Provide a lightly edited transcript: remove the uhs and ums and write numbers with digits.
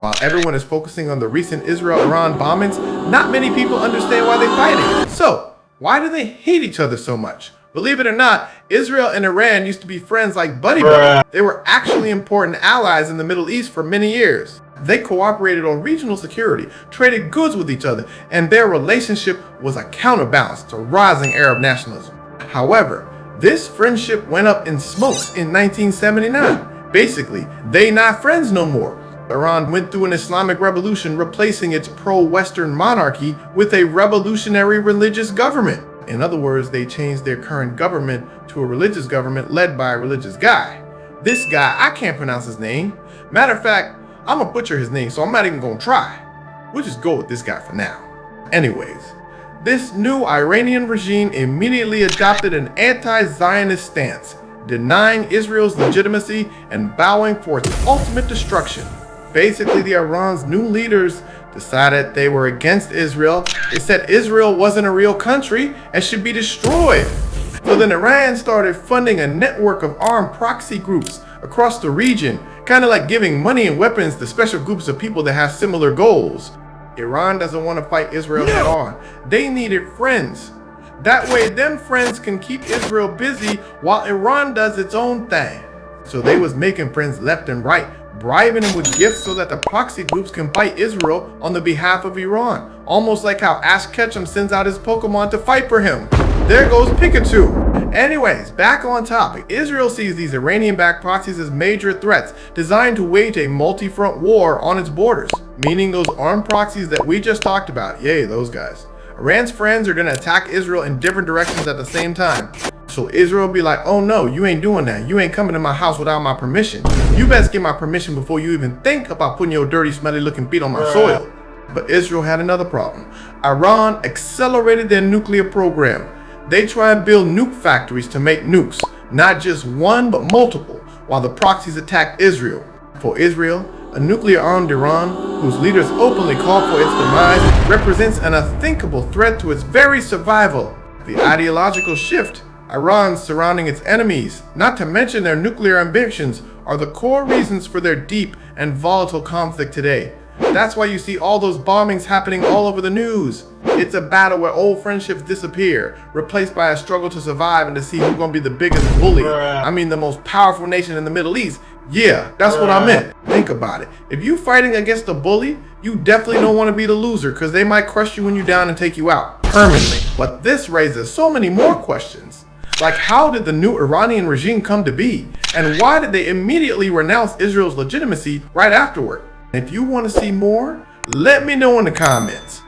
While everyone is focusing on the recent Israel-Iran bombings, not many people understand why they're fighting. So, why do they hate each other so much? Believe it or not, Israel and Iran used to be friends like buddy-buddy. They were actually important allies in the Middle East for many years. They cooperated on regional security, traded goods with each other, and their relationship was a counterbalance to rising Arab nationalism. However, this friendship went up in smokes in 1979. Basically, they not friends no more. Iran went through an Islamic revolution, replacing its pro-Western monarchy with a revolutionary religious government. In other words, they changed their current government to a religious government led by a religious guy. This guy, I can't pronounce his name. Matter of fact, I'm gonna butcher his name, so I'm not even gonna try. We'll just go with this guy for now. Anyways, this new Iranian regime immediately adopted an anti-Zionist stance, denying Israel's legitimacy and bowing for its ultimate destruction. Basically, the Iran's new leaders decided they were against Israel. They said Israel wasn't a real country and should be destroyed. So then Iran started funding a network of armed proxy groups across the region, kind of like giving money and weapons to special groups of people that have similar goals. Iran doesn't want to fight Israel head on. They needed friends. That way, them friends can keep Israel busy while Iran does its own thing. So they was making friends left and right, bribing them with gifts so that the proxy groups can fight Israel on the behalf of Iran. Almost like how Ash Ketchum sends out his Pokémon to fight for him. There goes Pikachu. Anyways, back on topic. Israel sees these Iranian-backed proxies as major threats designed to wage a multi-front war on its borders, meaning those armed proxies that we just talked about. Yay, those guys. Iran's friends are going to attack Israel in different directions at the same time. So Israel be like, oh no, you ain't doing that. You ain't coming to my house without my permission. You best get my permission before you even think about putting your dirty, smelly looking feet on my soil. But Israel had another problem. Iran accelerated their nuclear program. They try and build nuke factories to make nukes, not just one, but multiple, while the proxies attacked Israel. For Israel, a nuclear-armed Iran, whose leaders openly call for its demise, represents an unthinkable threat to its very survival. The ideological shift Iran surrounding its enemies, not to mention their nuclear ambitions, are the core reasons for their deep and volatile conflict today. That's why you see all those bombings happening all over the news. It's a battle where old friendships disappear, replaced by a struggle to survive and to see who's gonna be the biggest bully. I mean, the most powerful nation in the Middle East. Yeah, that's what I meant. Think about it. If you fighting against a bully, you definitely don't want to be the loser, because they might crush you when you're down and take you out permanently. But this raises so many more questions. Like, how did the new Iranian regime come to be? And why did they immediately renounce Israel's legitimacy right afterward? If you want to see more, let me know in the comments.